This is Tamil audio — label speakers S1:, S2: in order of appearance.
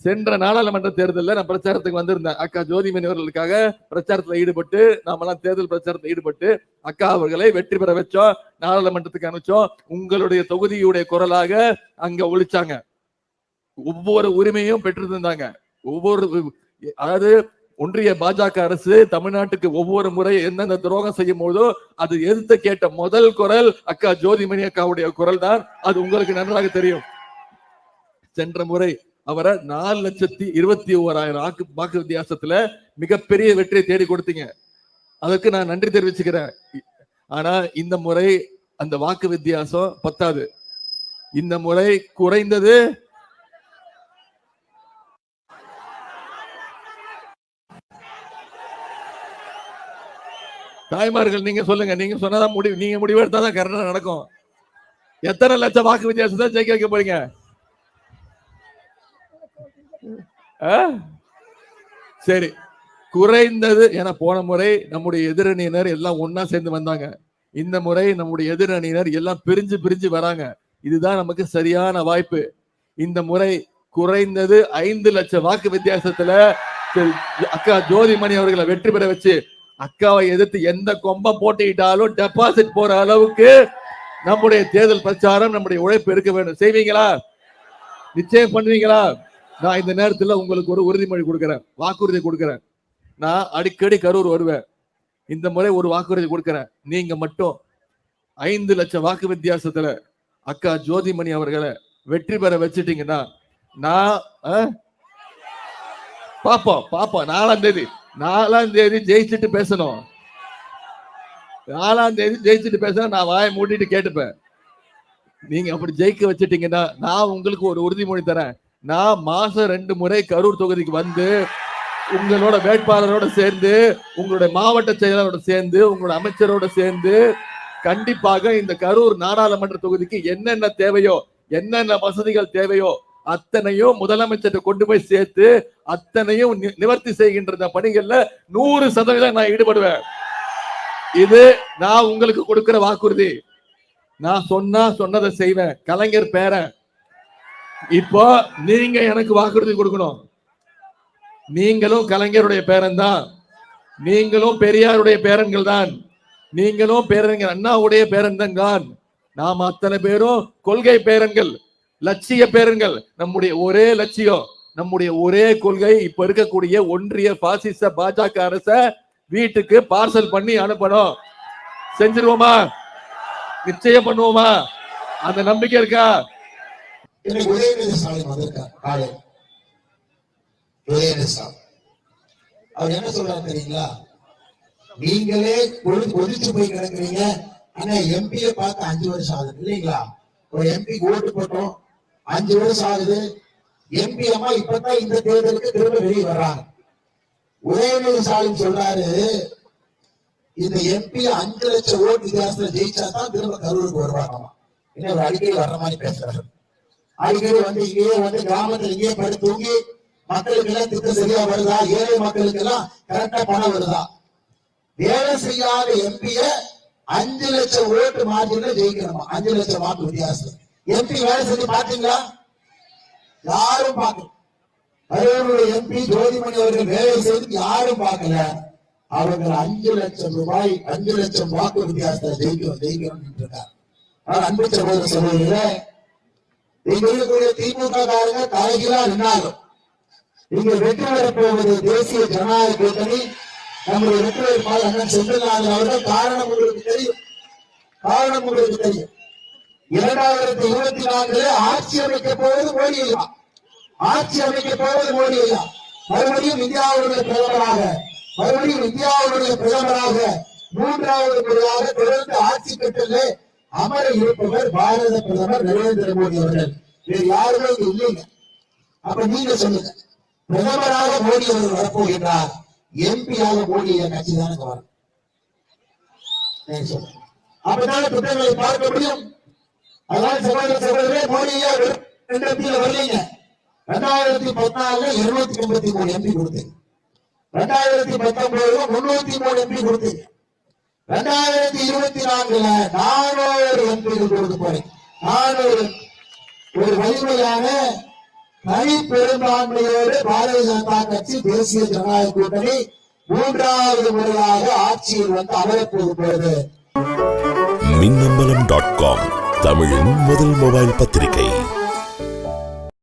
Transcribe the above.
S1: சென்ற நாடாளுமன்ற தேர்தலில் நான் பிரச்சாரத்துக்கு வந்திருந்தேன். அக்கா ஜோதிமணி அவர்களுக்காக பிரச்சாரத்தில் ஈடுபட்டு நாமெல்லாம் தேர்தல் பிரச்சாரத்தில் ஈடுபட்டு அக்கா அவர்களை வெற்றி பெற வச்சோம், நாடாளுமன்றத்துக்கு அனுப்பிச்சோம். உங்களுடைய தொகுதியுடைய குரலாக அங்க ஒழிச்சாங்க. ஒவ்வொரு உரிமையும் பெற்று தந்தாங்க. ஒவ்வொரு அதாவது ஒன்றிய பாஜக அரசு தமிழ்நாட்டுக்கு ஒவ்வொரு முறை எந்தெந்த துரோகம் செய்யும் போதோ அது எதிர்த்து கேட்ட முதல் குரல் அக்கா ஜோதிமணி அக்காவுடைய குரல் தான். அது உங்களுக்கு நன்றாக தெரியும். சென்ற முறை அவரை 4,21,000 வாக்கு வித்தியாசத்துல மிகப்பெரிய வெற்றியை தேடி கொடுத்தீங்க. அதற்கு நான் நன்றி தெரிவிச்சுக்கிறேன். ஆனா இந்த முறை அந்த வாக்கு வித்தியாசம் பத்தாது. இந்த முறை குறைந்தது தாய்மார்கள் நீங்க சொல்லுங்க, நீங்க சொன்னதான் முடிவு, நீங்க முடிவு எடுத்தாதான் கரெக்டா நடக்கும். எத்தனை லட்சம் வாக்கு வித்தியாசத்தை ஜெயிக்க வைக்க போறீங்க? சரி, குறைந்தது என போன முறை நம்முடைய எதிரணியினர் எல்லாம் ஒன்னா சேர்ந்து வந்தாங்க. இந்த முறை நம்முடைய எதிரணியினர் எல்லாம் பிரிஞ்சு பிரிஞ்சு வராங்க. இதுதான் நமக்கு சரியான வாய்ப்பு. இந்த முறை குறைந்தது 5 லட்சம் வாக்கு வித்தியாசத்துல அக்கா ஜோதிமணி அவர்களை வெற்றி பெற வச்சு அக்காவை எதிர்த்து எந்த கொம்ப போட்டிட்டாலும் டெபாசிட் போற அளவுக்கு நம்முடைய தேர்தல் பிரச்சாரம், நம்முடைய உழைப்பு இருக்க வேண்டும். செய்வீங்களா? நிச்சயம் பண்ணுவீங்களா? நான் இந்த நேரத்தில் உங்களுக்கு ஒரு உறுதிமொழி கொடுக்கிறேன், வாக்குறுதி கொடுக்கிறேன். நான் அடிக்கடி கரூர் வருவேன். இந்த முறை ஒரு வாக்குறுதி கொடுக்கிறேன். நீங்க மட்டும் 5 லட்சம் வாக்கு வித்தியாசத்துல அக்கா ஜோதிமணி அவர்களை வெற்றி பெற வச்சுட்டீங்கன்னா நான் பாப்போம் 4ஆம் தேதி ஜெயிச்சுட்டு பேசணும். 4ஆம் தேதி ஜெயிச்சுட்டு பேசணும். நான் வாயை மூடிட்டு கேட்டுப்பேன். நீங்க அப்படி ஜெயிக்க வச்சுட்டீங்கன்னா நான் உங்களுக்கு ஒரு உறுதிமொழி தரேன். நான் மாசம் 2 முறை கரூர் தொகுதிக்கு வந்து உங்களோட வேட்பாளரோட சேர்ந்து, உங்களுடைய மாவட்ட செயலரோட சேர்ந்து, உங்களோட அமைச்சரோட சேர்ந்து கண்டிப்பாக இந்த கரூர் நாடாளுமன்ற தொகுதிக்கு என்னென்ன தேவையோ, என்னென்ன வசதிகள் தேவையோ அத்தனையும் முதலமைச்சர் கொண்டு போய் சேர்த்து அத்தனையும் நிவர்த்தி செய்கின்ற பணிகள்ல 100% நான் ஈடுபடுவேன். இது நான் உங்களுக்கு கொடுக்கிற வாக்குறுதி. நான் சொன்னதை செய்வேன். கலைஞர் பேரன். இப்போ நீங்க எனக்கு வாக்குறுதி கொடுக்கணும். நீங்களும் கலைஞருடைய பேரன் தான், நீங்களும் பெரியாருடைய பேரன்கள் தான், நீங்களும் பேரன்கள் அண்ணாவுடைய பேரன் தான். நாம் அத்தனை பேரும் கொள்கை பேரன்கள், லட்சிய பேரன்கள். நம்முடைய ஒரே லட்சியம், நம்முடைய ஒரே கொள்கை, இப்ப இருக்கக்கூடிய ஒன்றிய பாசிச பாஜக அரச வீட்டுக்கு பார்சல் பண்ணி அனுப்பணும். செஞ்சிருவோமா? நிச்சயம் பண்ணுவோமா? அந்த நம்பிக்கை இருக்கா?
S2: அவர் என்ன சொல்றாரு தெரியுங்களா? நீங்களே கொதிச்சு போய் கிடக்குறீங்க. ஆனா எம்பிய பார்த்து 5 வருஷம் ஆகுது இல்லைங்களா? ஒரு எம்பி ஓட்டு போட்டோம், 5 வருஷம் ஆகுது. எம்பி அம்மா இப்பதான் இந்த தேர்தலுக்கு திரும்ப வெளியே வர்றாங்க. உதயநிதி ஸ்டாலின் சொல்றாரு, இந்த எம்பி 5 லட்சம் ஓட்டு வித்தியாசத்துல ஜெயிச்சா தான் திரும்ப கரூருக்கு வருவாங்கம்மா. இன்னும் அடிக்கடி வர்ற மாதிரி பேசுறாரு. அடிக்கடி வந்து இங்கேயே வந்து கிராமத்துல இங்கேயே படுத்து தூங்கி மக்களுக்கு எல்லாம் திட்டம் சரியா வருதா, ஏழை மக்களுக்கு எல்லாம் கரெக்டா பணம் வருதா? வேலை செய்யாத எம்பிய 5 லட்சம் ஓட்டு மார்ஜின்ல ஜெயிக்கணுமா? 5 லட்சம் வாக்கு வித்தியாசம். எம்பி வேலை செஞ்சு பாத்தீங்களா? யாரும் பார்க்கல. கரூருடைய எம்பி ஜோதிமணி அவர்கள் வேலை செய்து யாரும் பார்க்கல. அவர்கள் 5 லட்சம் ரூபாய், 5 லட்சம் வாக்கு வித்தியாசத்தை ஜெயிக்கணும் இருக்கார். அன்பு சகோதர சகோதரிகளே, இங்க இருக்கக்கூடிய திமுக காரங்க தலைகீழா நின்னாலும் இங்க வெற்றி பெறப்போவது தேசிய ஜனநாயக கூட்டணி, நம்முடைய வெற்றி வேட்பாளர் அண்ணன் செந்தில்நாதன் அவர்கள். காரணம் உங்களுக்கு தெரியும். 2024 ஆட்சி அமைக்க போவது மோடி ஐயா. ஆட்சி அமைக்க போவது மோடி ஐயா. மறுபடியும் இந்தியாவுடைய பிரதமராக 3வது முறையாக தொடர்ந்து ஆட்சி கட்டளை அமர இருப்பவர் பாரத பிரதமர் நரேந்திர மோடி அவர்கள். வேறு யாருமே இங்க இல்லைங்க. அப்ப நீங்க சொல்லுங்க, பிரதமராக மோடி அவர்கள் வரப்போகின்றார், எம்பியாக மோடி கட்சி தானே வரும். அப்பதான திட்டங்களை பார்க்க முடியும். அதனால சகோதரர்களே, மோடியா வரலீங்க. 2014 283 எம்பி கொடுத்தீங்க. 2019 303 எம்பி கொடுத்தீங்க. 2024 400 எம்பிகள் கொடுக்க போறேன். 400 ஒரு வலிமையான தனி பெரும்பான்மையோடு பாரதிய ஜனதா கட்சி தேசிய ஜனநாயக கூட்டணி 3வது முறையாக ஆட்சியில் வந்து அமரப்போகிறது.
S3: மின்னம்பலம்.com தமிழின் முதல் மொபைல் பத்திரிகை.